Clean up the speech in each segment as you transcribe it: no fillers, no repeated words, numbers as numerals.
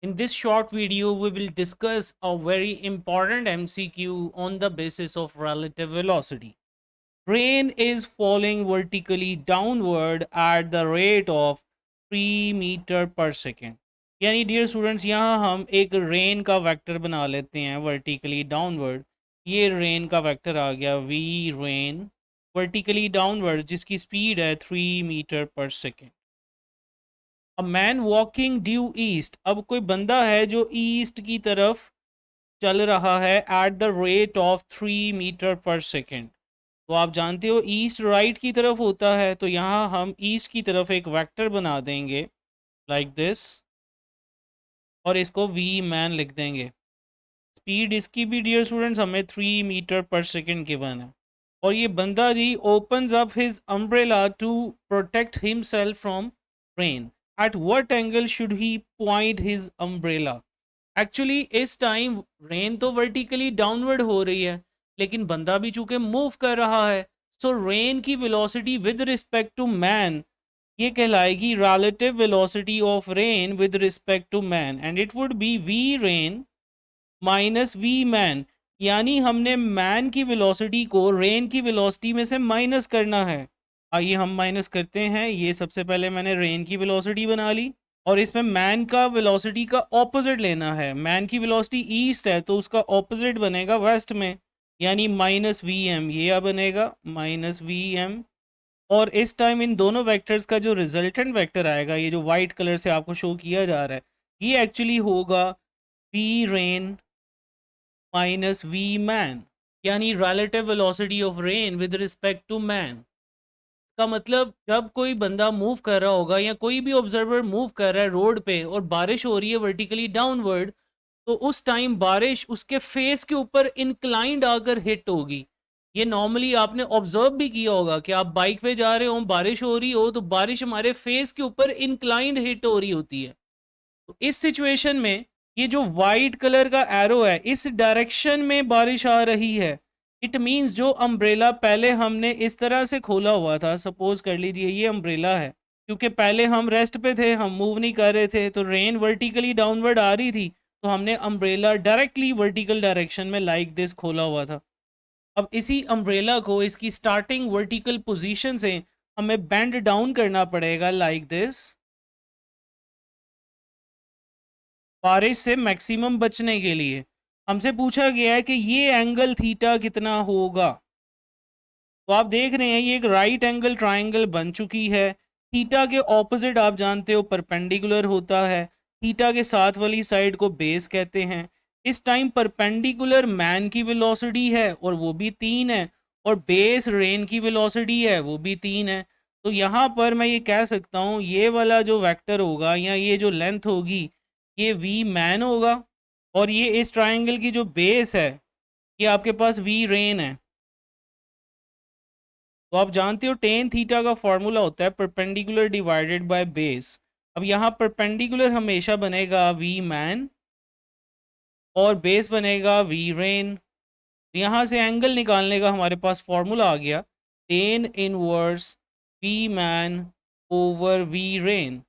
In this short video, we will discuss a very important MCQ on the basis of relative velocity. Train is falling vertically downward at the rate of 3 metre per second. यानी dear students, यहाँ हम एक rain का vector बना लेते हैं vertically downward. ये rain का वेक्टर आ गया वी रेन वर्टिकली डाउनवर्ड जिसकी स्पीड है 3 metre per second. A man walking due east. अब कोई बंदा है जो ईस्ट की तरफ चल रहा है at the rate of 3 metre per second. तो आप जानते हो ईस्ट राइट की तरफ होता है, तो यहाँ हम ईस्ट की तरफ एक वेक्टर बना देंगे लाइक दिस और इसको वी मैन लिख देंगे. स्पीड इसकी भी डियर स्टूडेंट्स हमें 3 मीटर पर सेकेंड गिवन है. और ये बंदा जी opens up his umbrella to protect himself from rain. At what angle should he point his umbrella. Actually इस टाइम रेन तो वर्टिकली डाउनवर्ड हो रही है, लेकिन बंदा भी चूंकि मूव कर रहा है, सो रेन की velocity with respect to man ये कहलाएगी relative velocity of rain with respect to man, and it would be V rain minus V man. यानी हमने मैन की वेलोसिटी को रेन की वेलोसिटी में से माइनस करना है. आइए हम माइनस करते हैं. ये सबसे पहले मैंने रेन की वेलोसिटी बना ली और इसमें मैन का वेलोसिटी का ऑपोजिट लेना है. मैन की वेलोसिटी ईस्ट है तो उसका ऑपोजिट बनेगा वेस्ट में, यानी माइनस वी एम. ये बनेगा माइनस वी एम. और इस टाइम इन दोनों वेक्टर्स का जो रिजल्टेंट वेक्टर आएगा, ये जो वाइट कलर से आपको शो किया जा रहा है, ये एक्चुअली होगा V rain minus V man, यानी relative velocity of rain with respect to man. का मतलब जब कोई बंदा मूव कर रहा होगा या कोई भी ऑब्जर्वर मूव कर रहा है रोड पे और बारिश हो रही है वर्टिकली डाउनवर्ड, तो उस टाइम बारिश उसके फेस के ऊपर इंक्लाइंड आकर हिट होगी. ये नॉर्मली आपने ऑब्जर्व भी किया होगा कि आप बाइक पे जा रहे हो, बारिश हो रही हो, तो बारिश हमारे फेस के ऊपर इंक्लाइंड हिट हो रही होती है. तो इस सिचुएशन में ये जो वाइट कलर का एरो है, इस डायरेक्शन में बारिश आ रही है. इट मीन्स जो अम्ब्रेला पहले हमने इस तरह से खोला हुआ था, सपोज कर लीजिए ये अम्ब्रेला है, क्योंकि पहले हम रेस्ट पे थे, हम मूव नहीं कर रहे थे, तो रेन वर्टिकली डाउनवर्ड आ रही थी, तो हमने अम्ब्रेला डायरेक्टली वर्टिकल डायरेक्शन में लाइक दिस खोला हुआ था. अब इसी अम्ब्रेला को इसकी स्टार्टिंग वर्टिकल पोजीशन से हमें बेंड डाउन करना पड़ेगा लाइक दिस, बारिश से मैक्सिमम बचने के लिए. हमसे पूछा गया है कि ये एंगल थीटा कितना होगा. तो आप देख रहे हैं ये एक राइट एंगल ट्राइंगल बन चुकी है. थीटा के ऑपोजिट आप जानते हो परपेंडिकुलर होता है. थीटा के साथ वाली साइड को बेस कहते हैं. इस टाइम परपेंडिकुलर मैन की वेलोसिटी है और वो भी 3 है, और बेस रेन की वेलोसिटी है वो भी 3 है. तो यहाँ पर मैं ये कह सकता हूँ ये वाला जो वेक्टर होगा या ये जो लेंथ होगी ये वी मैन होगा, और ये इस ट्राइंगल की जो बेस है ये आपके पास वी रेन है. तो आप जानते हो टेन थीटा का फॉर्मूला होता है परपेंडिकुलर डिवाइडेड बाय बेस. अब यहाँ परपेंडिकुलर हमेशा बनेगा वी मैन और बेस बनेगा वी रेन. यहाँ से एंगल निकालने का हमारे पास फॉर्मूला आ गया tan inverse V man over V rain.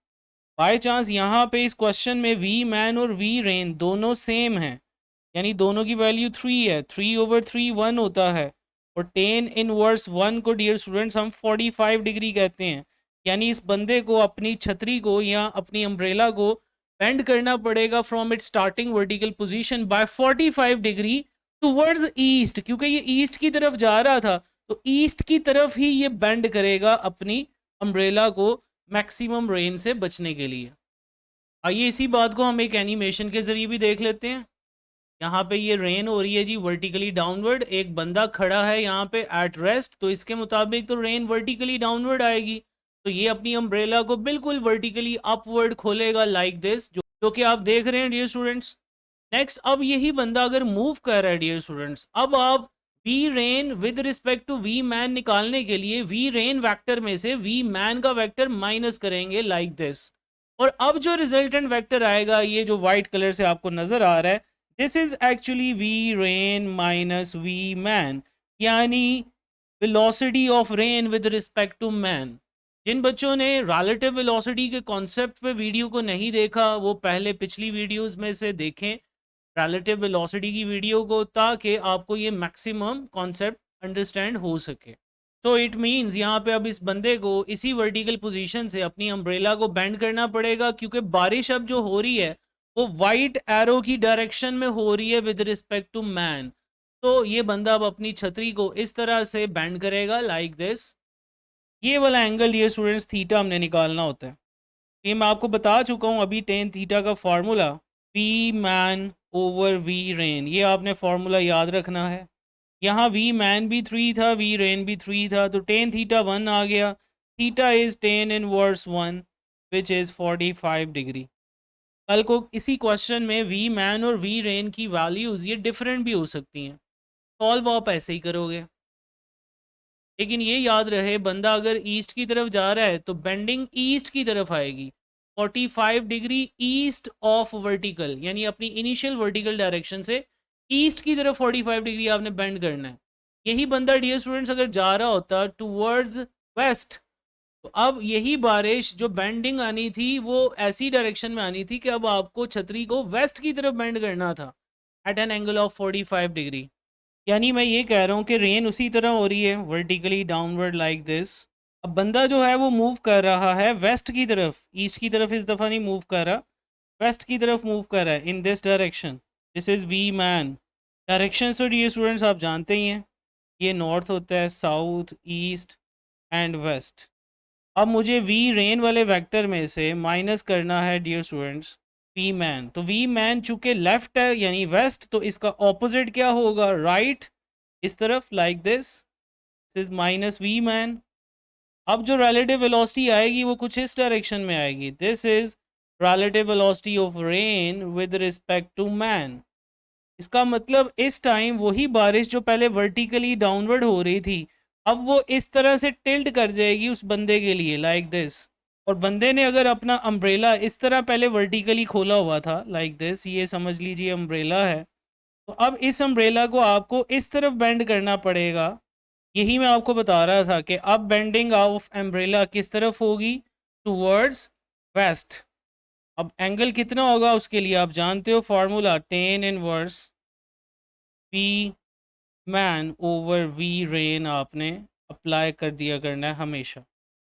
By chance यहाँ पे इस क्वेश्चन में वी मैन और वी रेन दोनों सेम हैं, यानी दोनों की वैल्यू 3 है. 3/3 1 होता है, और टेन इनवर्स 1 को डियर स्टूडेंट्स हम 45 डिग्री कहते हैं. यानी इस बंदे को अपनी छतरी को या अपनी अम्ब्रेला को बेंड करना पड़ेगा from it starting vertical position by 45 degree towards east, क्योंकि ये ईस्ट की तरफ जा रहा था, तो ईस्ट की तरफ ही ये बेंड करेगा अपनी अम्ब्रेला को मैक्सिमम रेन से बचने के लिए. आइए इसी बात को हम एक एनिमेशन के जरिए भी देख लेते हैं. यहाँ पे ये रेन हो रही है जी वर्टिकली डाउनवर्ड, एक बंदा खड़ा है यहाँ पे एट रेस्ट, तो इसके मुताबिक तो रेन वर्टिकली डाउनवर्ड आएगी, तो ये अपनी अम्ब्रेला को बिल्कुल वर्टिकली अपवर्ड खोलेगा लाइक दिस, जो कि आप देख रहे हैं डियर स्टूडेंट्स. नेक्स्ट, अब यही बंदा अगर मूव कर रहा है डियर स्टूडेंट्स, अब आप V rain with respect to V man निकालने के लिए वी रेन वेक्टर में से वी मैन का वेक्टर माइनस करेंगे लाइक दिस. और अब जो रिजल्टेंट वेक्टर आएगा ये जो व्हाइट कलर से आपको नजर आ रहा है, this is actually V rain minus V man, यानी velocity of rain with respect to man. जिन बच्चों ने रिलेटिव वेलोसिटी के कॉन्सेप्ट पे वीडियो को नहीं देखा, वो पहले पिछली वीडियोस में से देखें रिलेटिव वेलोसिटी की वीडियो को, ताकि आपको ये मैक्सिमम कॉन्सेप्ट अंडरस्टैंड हो सके। तो इट मीन्स यहाँ पे अब इस बंदे को इसी वर्टिकल पोजीशन से अपनी अम्ब्रेला को बेंड करना पड़ेगा, क्योंकि बारिश अब जो हो रही है वो वाइट एरो की डायरेक्शन में हो रही है विद रिस्पेक्ट टू मैन। तो ये बंदा अब अपनी छतरी को इस तरह से बेंड करेगा लाइक दिस। ये वाला एंगल डियर स्टूडेंट्स थीटा हमने निकालना होता है। ये मैं आपको बता चुका हूँ अभी टेन थीटा का formula, V man over V rain, ये आपने फार्मूला याद रखना है। यहाँ वी मैन भी 3 था, वी रेन भी 3 था, तो टेन थीटा 1 आ गया। Theta is tan inverse 1 which is 45 degree. कल को इसी क्वेश्चन में वी मैन और वी रेन की वैल्यूज़ ये डिफरेंट भी हो सकती हैं, सॉल्व आप ऐसे ही करोगे। लेकिन ये याद रहे बंदा अगर ईस्ट की तरफ जा रहा है तो बेंडिंग ईस्ट की तरफ आएगी, 45 डिग्री ईस्ट ऑफ वर्टिकल, यानी अपनी इनिशियल वर्टिकल डायरेक्शन से ईस्ट की तरफ 45 डिग्री आपने बेंड करना है। यही बंदा डियर स्टूडेंट्स अगर जा रहा होता टूवर्ड्स वेस्ट, तो अब यही बारिश जो बेंडिंग आनी थी वो ऐसी डायरेक्शन में आनी थी कि अब आपको छतरी को वेस्ट की तरफ बेंड करना था at an angle of 45 degree. यानी मैं ये कह रहा हूँ कि रेन उसी तरह हो रही है वर्टिकली डाउनवर्ड लाइक दिस। अब बंदा जो है वो मूव कर रहा है वेस्ट की तरफ, ईस्ट की तरफ इस दफ़ा नहीं मूव कर रहा, वेस्ट की तरफ मूव कर रहा है in this direction. This is V man. Direction तो ये स्टूडेंट्स आप जानते ही हैं, ये नॉर्थ होता है, साउथ, ईस्ट एंड वेस्ट। अब मुझे वी रेन वाले वेक्टर में से माइनस करना है डियर स्टूडेंट्स वी मैन। तो वी मैन चूंकि लेफ्ट है यानी वेस्ट, तो इसका ऑपोजिट क्या होगा, राइट, इस तरफ like this is minus V man. अब जो रिलेटिव वेलोसिटी आएगी वो कुछ इस डायरेक्शन में आएगी, this is relative velocity of rain with respect to man. इसका मतलब इस टाइम वही बारिश जो पहले वर्टिकली डाउनवर्ड हो रही थी, अब वो इस तरह से टिल्ट कर जाएगी उस बंदे के लिए लाइक दिस। और बंदे ने अगर अपना अम्ब्रेला इस तरह पहले वर्टिकली खोला हुआ था लाइक दिस, ये समझ लीजिए अम्ब्रेला है, तो अब इस अम्ब्रेला को आपको इस तरफ बेंड करना पड़ेगा। यही मैं आपको बता रहा था कि अब बेंडिंग ऑफ अम्ब्रेला किस तरफ होगी, टूवर्ड्स वेस्ट। अब एंगल कितना होगा उसके लिए आप जानते हो formula, tan inverse V man over V rain आपने अप्लाई कर दिया करना है हमेशा।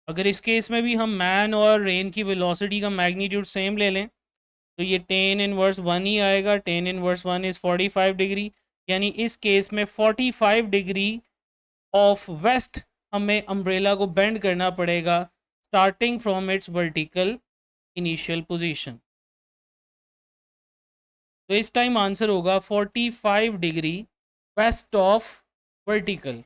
अगर इस केस में भी हम मैन और रेन की वेलोसिटी का मैग्नीट्यूड सेम ले लें तो ये टेन इनवर्स 1 ही आएगा। टेन इनवर्स 1 इज़ 45 डिग्री, यानी इस केस में 45 डिग्री ऑफ वेस्ट हमें अम्ब्रेला को बेंड करना पड़ेगा starting from its vertical initial position. तो इस टाइम आंसर होगा 45 डिग्री वेस्ट ऑफ वर्टिकल।